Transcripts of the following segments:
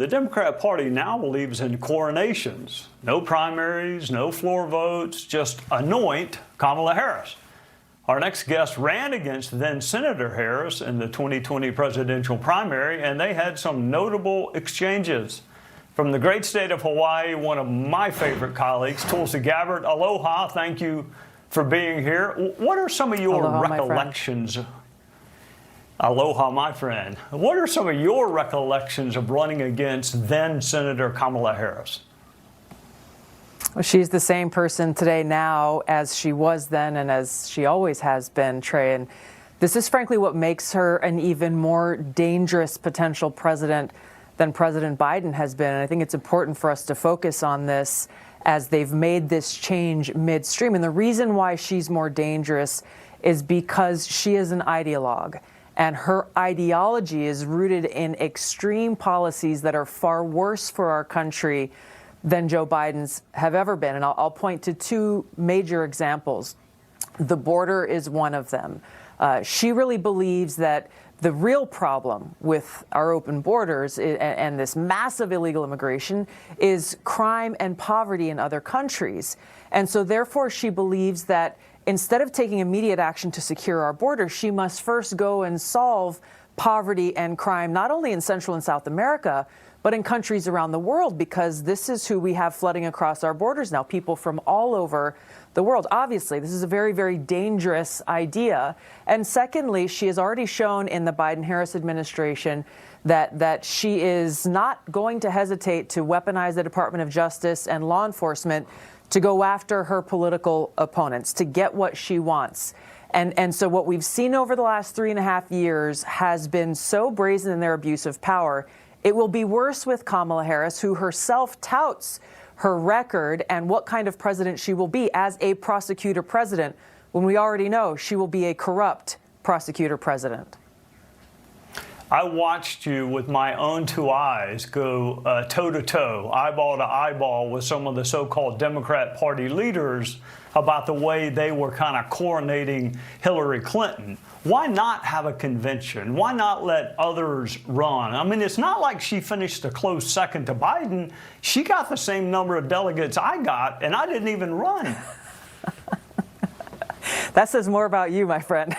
The Democrat Party now believes in coronations. No primaries, no floor votes, just anoint Kamala Harris. Our next guest ran against then Senator Harris in the 2020 presidential primary, and they had some notable exchanges. From the great state of Hawaii, one of my favorite colleagues, Tulsi Gabbard. Aloha, thank you for being here. What are some of your recollections? Aloha, my friend. What are some of your recollections of running against then Senator Kamala Harris? Well, she's the same person today now as she was then and as she always has been, Trey. And this is frankly what makes her an even more dangerous potential president than President Biden has been. And I think it's important for us to focus on this as they've made this change midstream. And the reason why she's more dangerous is because she is an ideologue. And her ideology is rooted in extreme policies that are far worse for our country than Joe Biden's have ever been. And I'll point to two major examples. The border is one of them. She really believes that the real problem with our open borders and this massive illegal immigration is crime and poverty in other countries. And so therefore, she believes that instead of taking immediate action to secure our border, she must first go and solve poverty and crime, not only in Central and South America, but in countries around the world, because this is who we have flooding across our borders now, people from all over the world. Obviously, this is a very, very dangerous idea. And secondly, she has already shown in the Biden-Harris administration that she is not going to hesitate to weaponize the Department of Justice and law enforcement to go after her political opponents, to get what she wants. And so what we've seen over the last 3.5 years has been so brazen in their abuse of power. It will be worse with Kamala Harris, who herself touts her record and what kind of president she will be as a prosecutor president, when we already know she will be a corrupt prosecutor president. I watched you with my own two eyes go toe-to-toe, eyeball to eyeball with some of the so-called Democrat Party leaders about the way they were kind of coronating Hillary Clinton. Why not have a convention? Why not let others run? I mean, it's not like she finished a close second to Biden. She got the same number of delegates I got, and I didn't even run. That says more about you, my friend.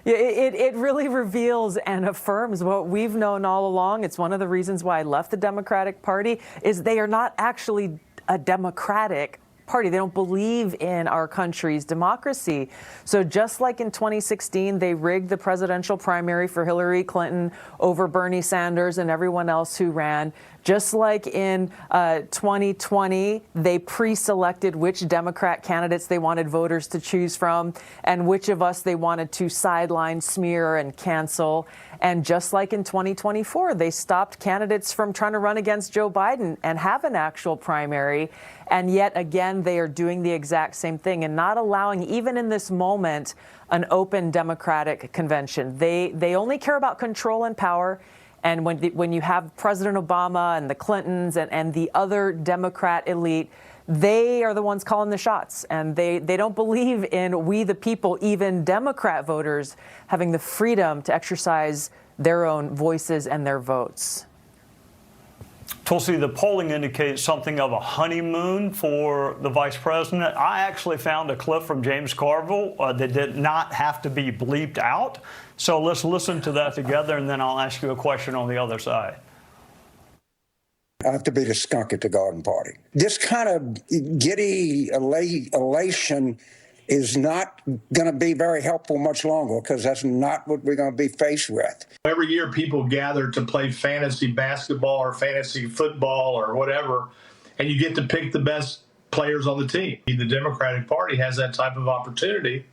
It really reveals and affirms what we've known all along. It's one of the reasons why I left the Democratic Party, is they are not actually a democratic party. They don't believe in our country's democracy. So just like in 2016, they rigged the presidential primary for Hillary Clinton over Bernie Sanders and everyone else who ran. Just like in 2020, they pre-selected which Democrat candidates they wanted voters to choose from and which of us they wanted to sideline, smear, and cancel. And just like in 2024, they stopped candidates from trying to run against Joe Biden and have an actual primary. And yet again, they are doing the exact same thing and not allowing, even in this moment, an open Democratic convention. They only care about control and power. And when you have President Obama and the Clintons and the other Democrat elite, they are the ones calling the shots. And they don't believe in we the people, even Democrat voters, having the freedom to exercise their own voices and their votes. Tulsi, the polling indicates something of a honeymoon for the vice president. I actually found a clip from James Carville that did not have to be bleeped out. So let's listen to that together, and then I'll ask you a question on the other side. I have to be the skunk at the garden party. This kind of giddy elation is not going to be very helpful much longer, because that's not what we're going to be faced with. Every year people gather to play fantasy basketball or fantasy football or whatever, and you get to pick the best players on the team. The Democratic Party has that type of opportunity,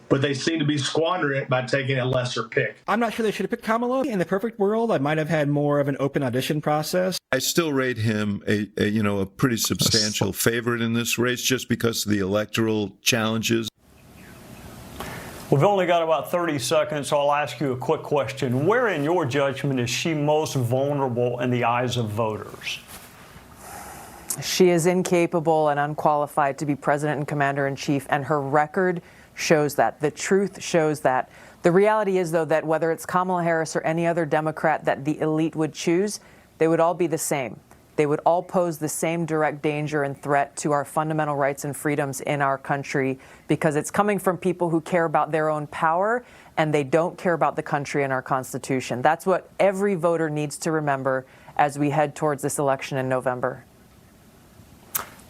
but they seem to be squandering it by taking a lesser pick. I'm not sure they should have picked Kamala. In the perfect world, I might have had more of an open audition process. I still rate him a pretty substantial favorite in this race, just because of the electoral challenges. We've only got about 30 seconds, so I'll ask you a quick question. Where, in your judgment, is she most vulnerable in the eyes of voters? She is incapable and unqualified to be president and commander-in-chief, and her record shows that. The truth shows that. The reality is, though, that whether it's Kamala Harris or any other Democrat that the elite would choose, they would all be the same. They would all pose the same direct danger and threat to our fundamental rights and freedoms in our country, because it's coming from people who care about their own power and they don't care about the country and our Constitution. That's what every voter needs to remember as we head towards this election in November.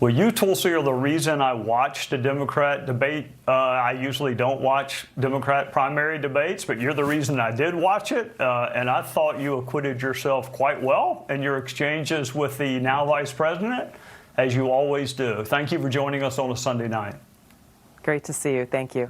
Well, you, Tulsi, are the reason I watched a Democrat debate. I usually don't watch Democrat primary debates, but you're the reason I did watch it. And I thought you acquitted yourself quite well in your exchanges with the now vice president, as you always do. Thank you for joining us on a Sunday night. Great to see you. Thank you.